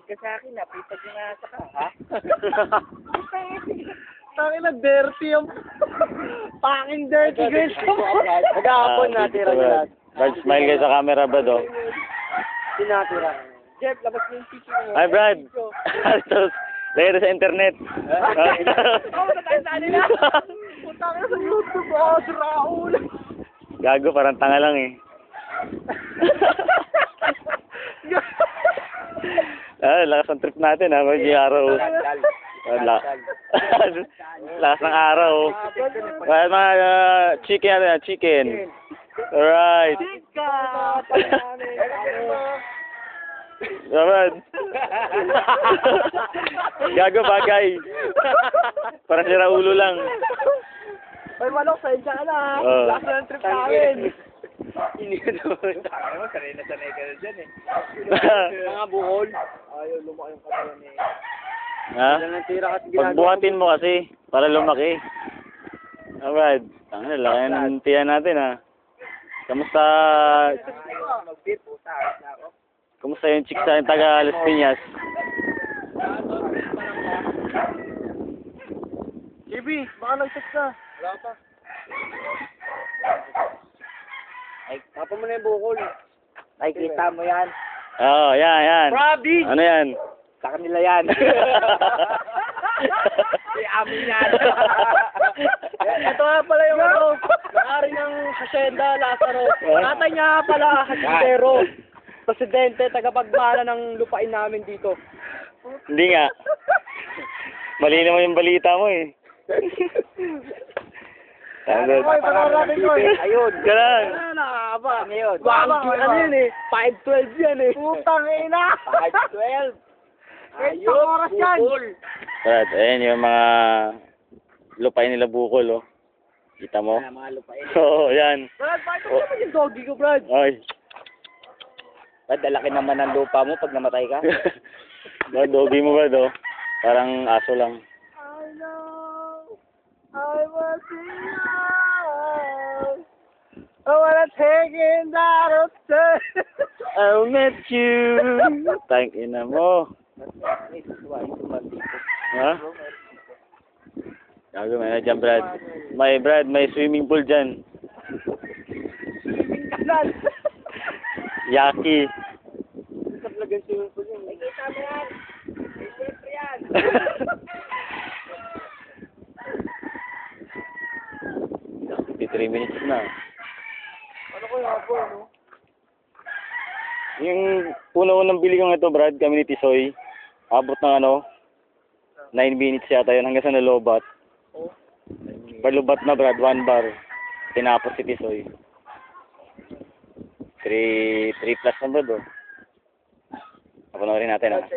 ka sa akin, napipag yung nasa ka, ha? Tangin na dirty yung... Fucking dirty guys. Nag-aapon natira nyo lahat. Brad, smile kayo sa camera, Brad, oh. Sinatira. Jeff, labas mo yung tissue mo. Hi, Brad. Tapos, lagay sa internet. Punta tayo sa kanila. Punta ka sa YouTube, si Raul. Gago, parang tanga lang eh. Lakas ng trip natin, ha? Pag yung araw. Lakas ng araw. Well, mga chicken natin, chicken. Alright. Naman. Gago, bagay. Parang si Raulo lang. Ay, Manok, sensya ka na. Oo. Lakas na ng trip namin. Hindi ka naman. Taka naman, sanay na sanay ka na dyan eh. Mga buhol. Ayaw, lumaki yung katawan eh. Ha? Walang natira kasi ginagawa. Pagbuhatin mo kasi, para lumaki. Alright. Tanga na, laki ng tiyan natin, ha? Kamusta? Mag-beer po sa akin na ako. Kamusta yung chicks sa taga Las Piñas? JB, baka nag-text na. Wala pa. Ay, tapa mo na yung bukol. Ay, kita mo yan. Oo, yan, yan. Province! Ano yan? Sa kanila yan. Si amin yan. Ito nga pala yung ano, may-ari ng Hacienda Lazaro. Tatay niya pala, Hacendero. Presidente, tagapagmana ng lupain namin dito. Hindi nga. Mali naman yung balita mo eh. Tagod. Ayun. Ganun. Ano nakakaba? Ano yun? Ano yun eh? 512 yan eh. Putang ina! 512. Ayun, oras yan. Bukol. Brad, ayan yung mga lupain nila bukol, oh. Kita mo? Ay, mga lupain. Oo, yan. Brad, bakit naman yung doggy ko, Brad? Ay. Brad, dalaki naman ang lupa mo pag namatay ka. Brad, dogi mo ba, do? Parang aso lang. I know I was in love. I wanna take it out of the... I met you. Thank ina mo. Ha? Gago, may na dyan, Brad. May swimming pool dyan. Kanan. Yaki. Kapalagan swimming pool yun. Nakita mo yan. Siyempre yan. 53 minutes na. Ano ko yung ako, no? Yung una-unang bili kong ito, Brad, kami ni Tisoy. Abot ng 9 minutes yata yun hanggang sa nalobat. Oh. Palubat na, Brad, 1 bar. Tinapos si Tisoy. 3 plus na, Brad, oh. Papanoorin natin, ha.